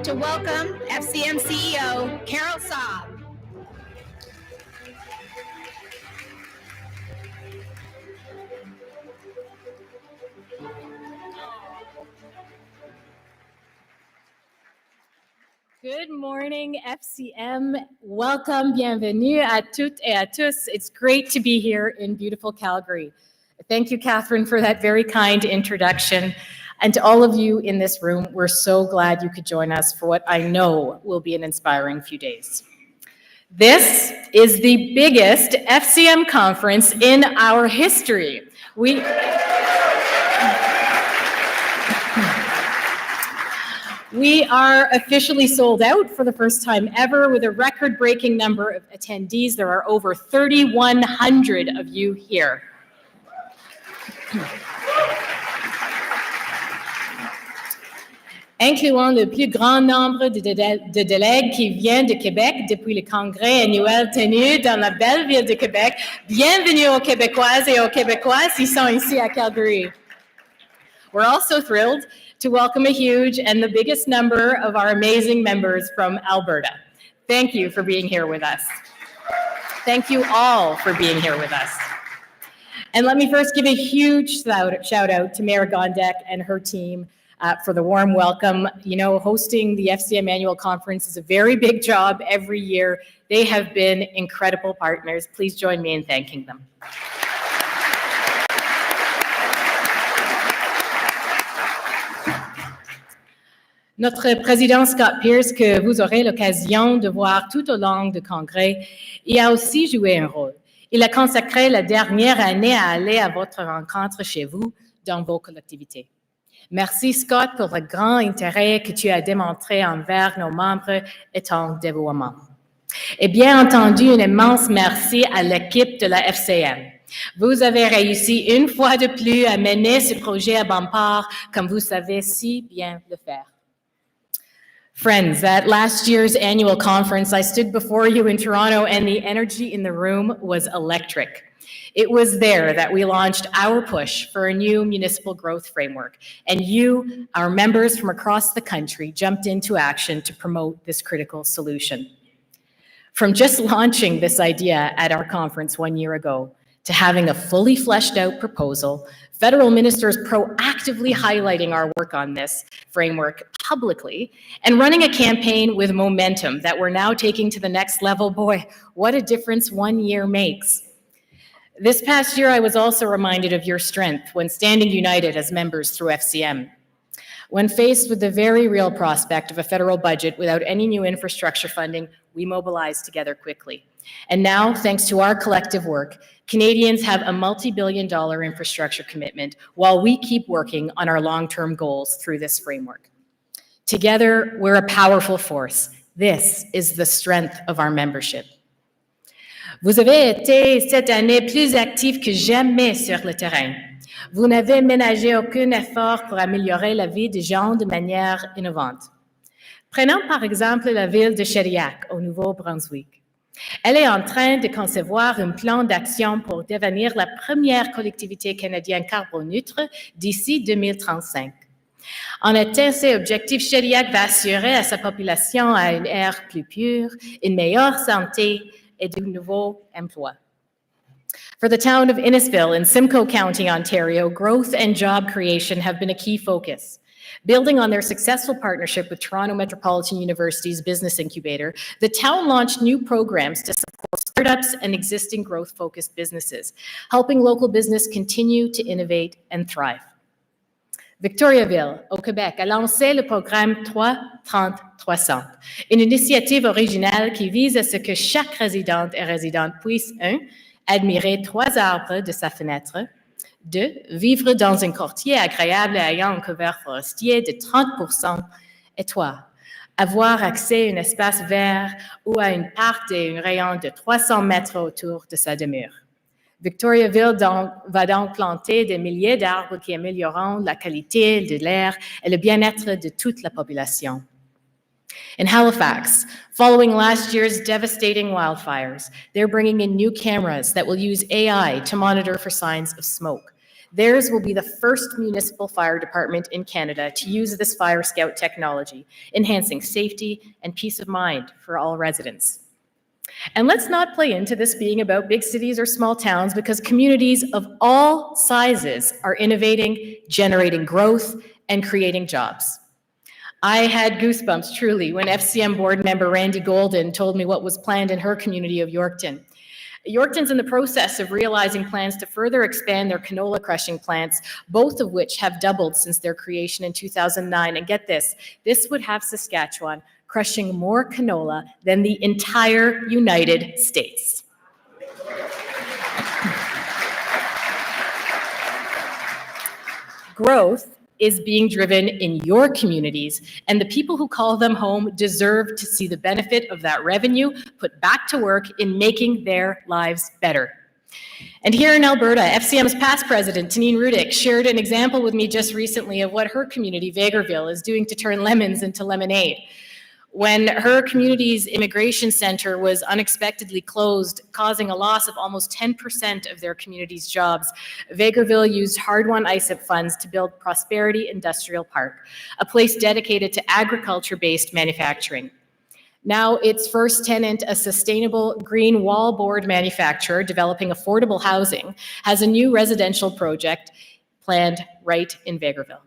to welcome FCM CEO Carole Saab. Good morning, FCM. Welcome, bienvenue à toutes et à tous. It's great to be here in beautiful Calgary. Thank you, Catherine, for that very kind introduction. And to all of you in this room, we're so glad you could join us for what I know will be an inspiring few days. This is the biggest FCM conference in our history. We are officially sold out for the first time ever with a record-breaking number of attendees. There are over 3,100 of you here. Incluant le plus grand nombre de delegates qui viennent de Québec depuis le congrès annuel tenu dans la belle ville de Québec. Bienvenue aux Québécoises et aux Québécois qui sont ici à Calgary. We're also thrilled to welcome a huge and the biggest number of our amazing members from Alberta. Thank you for being here with us. Thank you all for being here with us. And let me first give a huge shout out to Mayor Gondek and her team for the warm welcome. You know, hosting the FCM annual conference is a very big job every year. They have been incredible partners. Please join me in thanking them. Notre président Scott Pierce, que vous aurez l'occasion de voir tout au long du congrès, y a aussi joué un rôle. Il a consacré la dernière année à aller à votre rencontre chez vous, dans vos collectivités. Merci Scott pour le grand intérêt que tu as démontré envers nos membres et ton dévouement. Et bien entendu, un immense merci à l'équipe de la FCM. Vous avez réussi une fois de plus à mener ce projet à bon port, comme vous savez si bien le faire. Friends, at last year's annual conference, I stood before you in Toronto and the energy in the room was electric. It was there that we launched our push for a new municipal growth framework, and you, our members from across the country, jumped into action to promote this critical solution. From just launching this idea at our conference 1 year ago to having a fully fleshed out proposal, federal ministers proactively highlighting our work on this framework publicly, and running a campaign with momentum that we're now taking to the next level. Boy, what a difference 1 year makes. This past year, I was also reminded of your strength when standing united as members through FCM. When faced with the very real prospect of a federal budget without any new infrastructure funding, we mobilized together quickly. And now, thanks to our collective work, Canadians have a multi-billion-dollar infrastructure commitment while we keep working on our long-term goals through this framework. Together, we're a powerful force. This is the strength of our membership. Vous avez été cette année plus actifs que jamais sur le terrain. Vous n'avez ménagé aucun effort pour améliorer la vie des gens de manière innovante. Prenons par exemple la ville de Shediac, au Nouveau-Brunswick. Elle est en train de concevoir un plan d'action pour devenir la première collectivité canadienne carboneutre d'ici 2035. En atteignant ces objectifs, Shediac va assurer à sa population un air plus pur, une meilleure santé et de nouveaux emplois. For the town of Innisfil in Simcoe County, Ontario, growth and job creation have been a key focus. Building on their successful partnership with Toronto Metropolitan University's Business Incubator, the town launched new programs to support startups and existing growth-focused businesses, helping local business continue to innovate and thrive. Victoriaville, au Québec, a lancé le programme 3-30-300, une initiative originale qui vise à ce que chaque résidente et résident puisse 1. Admirer 3 arbres de sa fenêtre, 2. Vivre dans un quartier agréable ayant un couvert forestier de 30%, et 3. Avoir accès à un espace vert ou à une parc d'un rayon de 300 mètres autour de sa demeure. Victoriaville va donc planter des milliers d'arbres qui amélioreront la qualité de l'air et le bien-être de toute la population. In Halifax, following last year's devastating wildfires, they're bringing in new cameras that will use AI to monitor for signs of smoke. Theirs will be the first municipal fire department in Canada to use this Fire Scout technology, enhancing safety and peace of mind for all residents. And let's not play into this being about big cities or small towns, because communities of all sizes are innovating, generating growth, and creating jobs. I had goosebumps, truly, when FCM board member Randy Golden told me what was planned in her community of Yorkton. Yorkton's in the process of realizing plans to further expand their canola crushing plants, both of which have doubled since their creation in 2009. And get this would have Saskatchewan crushing more canola than the entire United States. Growth is being driven in your communities, and the people who call them home deserve to see the benefit of that revenue put back to work in making their lives better. And here in Alberta, FCM's past president, Tanine Rudick, shared an example with me just recently of what her community, Vegreville, is doing to turn lemons into lemonade. When her community's immigration center was unexpectedly closed, causing a loss of almost 10% of their community's jobs, Vegreville used hard-won ISIP funds to build Prosperity Industrial Park, a place dedicated to agriculture-based manufacturing. Now, its first tenant, a sustainable green wallboard manufacturer developing affordable housing, has a new residential project planned right in Vegreville.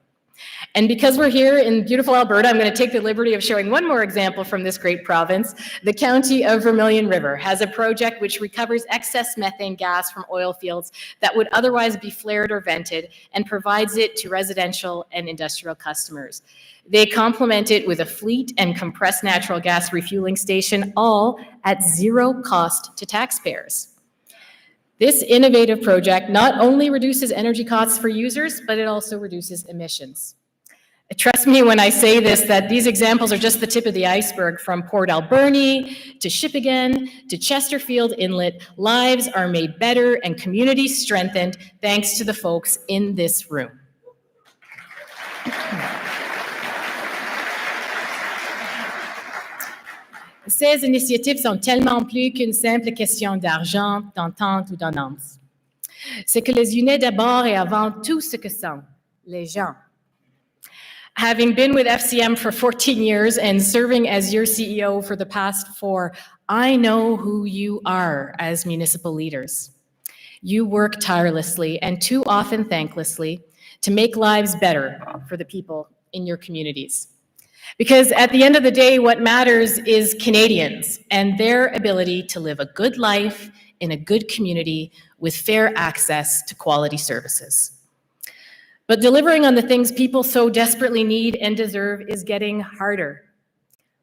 And because we're here in beautiful Alberta, I'm going to take the liberty of showing one more example from this great province. The county of Vermilion River has a project which recovers excess methane gas from oil fields that would otherwise be flared or vented and provides it to residential and industrial customers. They complement it with a fleet and compressed natural gas refueling station, all at zero cost to taxpayers. This innovative project not only reduces energy costs for users, but it also reduces emissions. Trust me when I say this, that these examples are just the tip of the iceberg. From Port Alberni to Shippagan to Chesterfield Inlet, lives are made better and communities strengthened thanks to the folks in this room. Ces initiatives sont tellement plus qu'une simple question d'argent, d'entente ou d'annonce. C'est que les unit d'abord et avant tout ce que sont les gens. Having been with FCM for 14 years and serving as your CEO for the past 4, I know who you are as municipal leaders. You work tirelessly and too often thanklessly to make lives better for the people in your communities. Because at the end of the day, what matters is Canadians and their ability to live a good life in a good community with fair access to quality services. But delivering on the things people so desperately need and deserve is getting harder.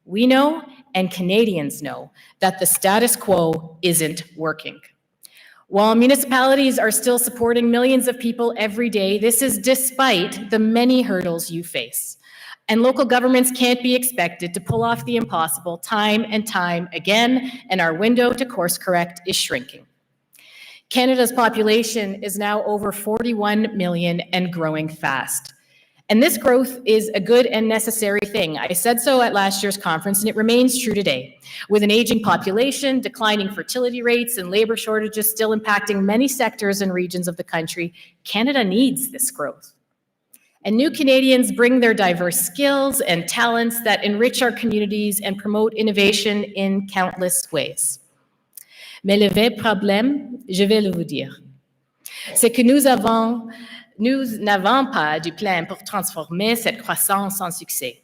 We know, and Canadians know, that the status quo isn't working. While municipalities are still supporting millions of people every day, this is despite the many hurdles you face. And local governments can't be expected to pull off the impossible time and time again, and our window to course correct is shrinking. Canada's population is now over 41 million and growing fast. And this growth is a good and necessary thing. I said so at last year's conference, and it remains true today. With an aging population, declining fertility rates, and labor shortages still impacting many sectors and regions of the country, Canada needs this growth. And new Canadians bring their diverse skills and talents that enrich our communities and promote innovation in countless ways. Mais le vrai problème, je vais le vous dire, c'est que nous n'avons pas du plan pour transformer cette croissance en succès.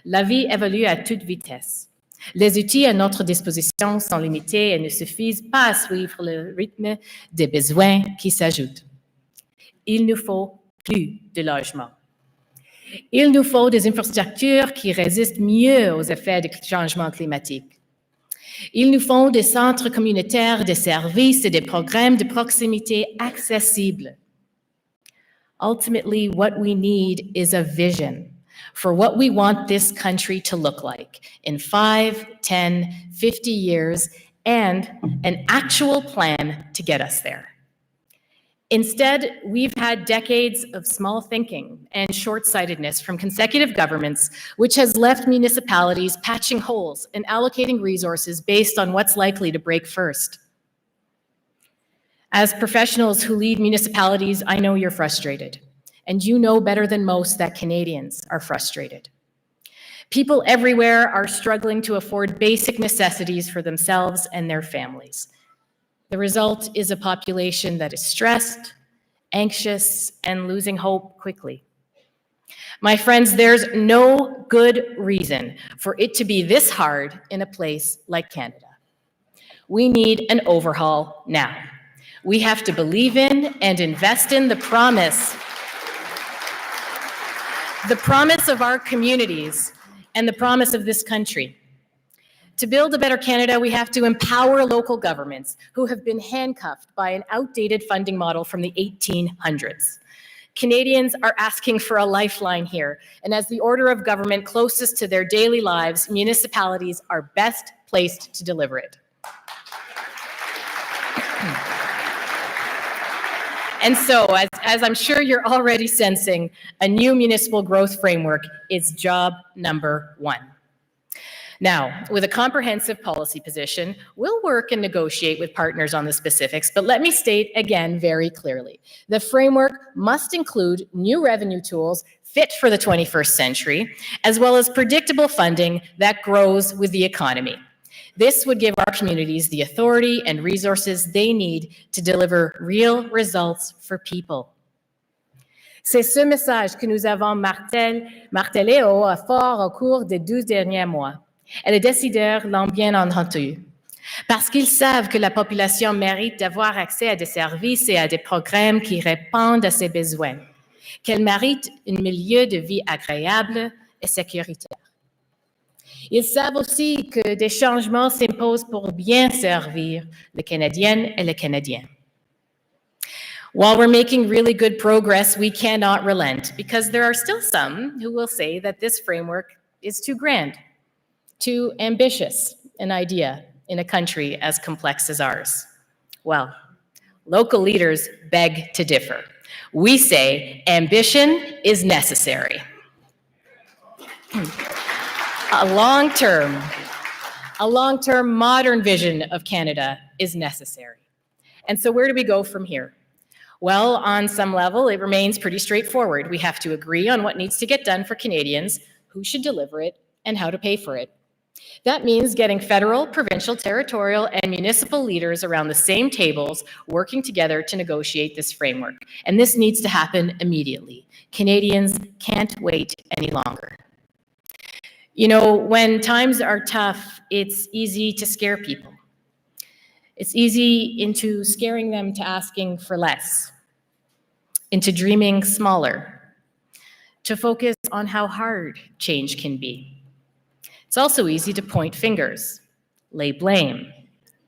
La vie évolue à toute vitesse. Les outils à notre disposition sont limités et ne suffisent pas à suivre le rythme des besoins qui s'ajoutent. Il nous faut plus de logements. Il nous faut des infrastructures qui résistent mieux aux effets du changement climatique. Il nous faut des centres communautaires, des services et des programmes de proximité accessibles. Ultimately, what we need is a vision for what we want this country to look like in 5, 10, 50 years, and an actual plan to get us there. Instead, we've had decades of small thinking and short-sightedness from consecutive governments, which has left municipalities patching holes and allocating resources based on what's likely to break first. As professionals who lead municipalities, I know you're frustrated, and you know better than most that Canadians are frustrated. People everywhere are struggling to afford basic necessities for themselves and their families. The result is a population that is stressed, anxious, and losing hope quickly. My friends, there's no good reason for it to be this hard in a place like Canada. We need an overhaul now. We have to believe in and invest in the promise of our communities and the promise of this country. To build a better Canada, we have to empower local governments who have been handcuffed by an outdated funding model from the 1800s. Canadians are asking for a lifeline here, and as the order of government closest to their daily lives, municipalities are best placed to deliver it. And so, as I'm sure you're already sensing, a new municipal growth framework is job number one. Now, with a comprehensive policy position, we'll work and negotiate with partners on the specifics, but let me state again very clearly. The framework must include new revenue tools fit for the 21st century, as well as predictable funding that grows with the economy. This would give our communities the authority and resources they need to deliver real results for people. C'est ce message que nous avons martelé haut et fort au cours des 12 derniers mois. Et les décideurs l'ont bien entendu. Parce qu'ils savent que la population mérite d'avoir accès à des services et à des programmes qui répondent à ses besoins, qu'elle mérite un milieu de vie agréable et sécuritaire. Ils savent aussi que des changements s'imposent pour bien servir les Canadiennes et les Canadiens. While we're making really good progress, we cannot relent because there are still some who will say that this framework is too grand, too ambitious an idea in a country as complex as ours. Well, local leaders beg to differ. We say ambition is necessary. A long-term modern vision of Canada is necessary. And so where do we go from here? Well, on some level, it remains pretty straightforward. We have to agree on what needs to get done for Canadians, who should deliver it, and how to pay for it. That means getting federal, provincial, territorial, and municipal leaders around the same tables, working together to negotiate this framework. And this needs to happen immediately. Canadians can't wait any longer. You know, when times are tough, it's easy to scare people. It's easy into scaring them to asking for less, into dreaming smaller, to focus on how hard change can be. It's also easy to point fingers, lay blame,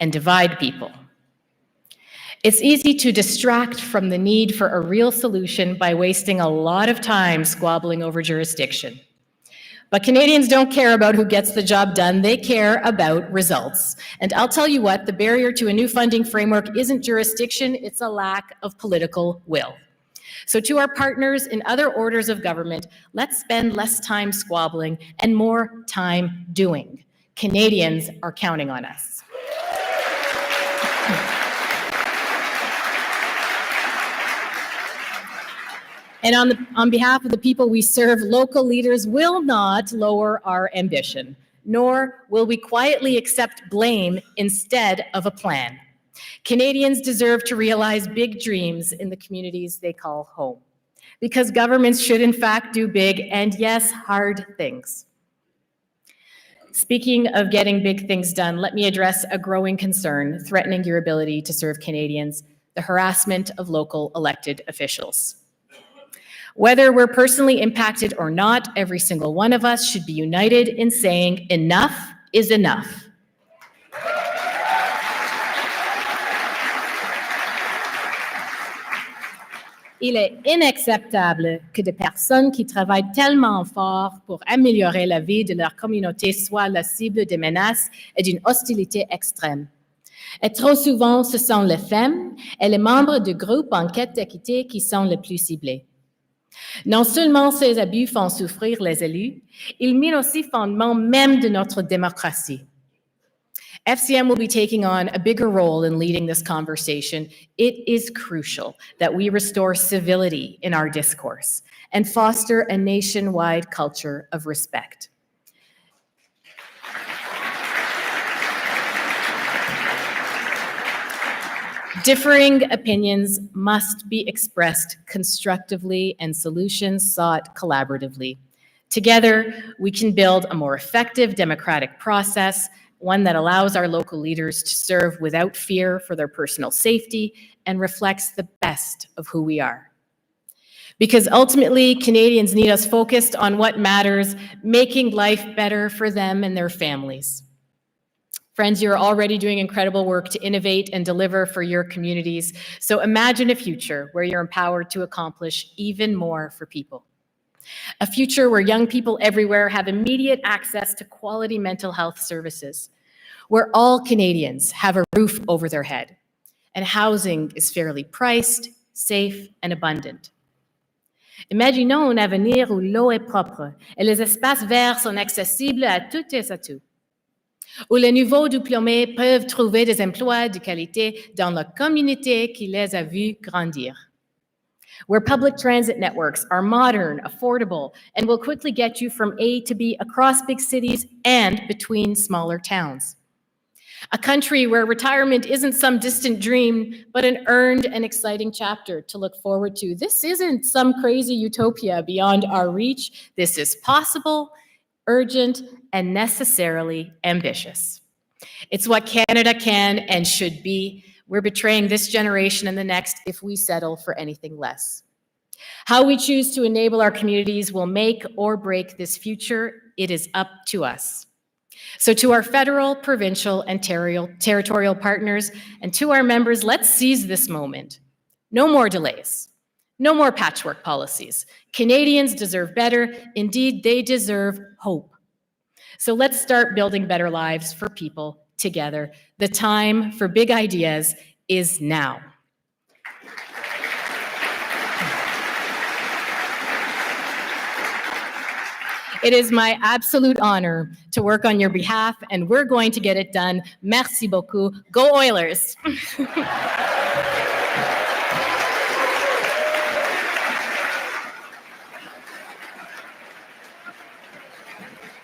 and divide people. It's easy to distract from the need for a real solution by wasting a lot of time squabbling over jurisdiction. But Canadians don't care about who gets the job done, they care about results. And I'll tell you what, the barrier to a new funding framework isn't jurisdiction, it's a lack of political will. So to our partners in other orders of government, let's spend less time squabbling and more time doing. Canadians are counting on us. And on behalf of the people we serve, local leaders will not lower our ambition, nor will we quietly accept blame instead of a plan. Canadians deserve to realize big dreams in the communities they call home, because governments should in fact do big and, yes, hard things. Speaking of getting big things done, let me address a growing concern threatening your ability to serve Canadians, the harassment of local elected officials. Whether we're personally impacted or not, every single one of us should be united in saying enough is enough. Il est inacceptable que des personnes qui travaillent tellement fort pour améliorer la vie de leur communauté soient la cible de menaces et d'une hostilité extrême. Et trop souvent, ce sont les femmes et les membres du groupe en quête d'équité qui sont les plus ciblés. Non seulement ces abus font souffrir les élus, ils minent aussi le fondement même de notre démocratie. FCM will be taking on a bigger role in leading this conversation. It is crucial that we restore civility in our discourse and foster a nationwide culture of respect. Differing opinions must be expressed constructively and solutions sought collaboratively. Together, we can build a more effective democratic process, one that allows our local leaders to serve without fear for their personal safety and reflects the best of who we are. Because ultimately, Canadians need us focused on what matters, making life better for them and their families. Friends, you're already doing incredible work to innovate and deliver for your communities. So imagine a future where you're empowered to accomplish even more for people. A future where young people everywhere have immediate access to quality mental health services, where all Canadians have a roof over their head, and housing is fairly priced, safe, and abundant. Imaginons un avenir où l'eau est propre et les espaces verts sont accessibles à toutes et à tous, où les nouveaux diplômés peuvent trouver des emplois de qualité dans la communauté qui les a vus grandir, where public transit networks are modern, affordable, and will quickly get you from A to B across big cities and between smaller towns. A country where retirement isn't some distant dream, but an earned and exciting chapter to look forward to. This isn't some crazy utopia beyond our reach. This is possible, urgent, and necessarily ambitious. It's what Canada can and should be. We're betraying this generation and the next if we settle for anything less. How we choose to enable our communities will make or break this future. It is up to us. So to our federal, provincial, and territorial partners, and to our members, let's seize this moment. No more delays. No more patchwork policies. Canadians deserve better. Indeed, they deserve hope. So let's start building better lives for people together. The time for big ideas is now. It is my absolute honor to work on your behalf, and we're going to get it done. Merci beaucoup. Go Oilers!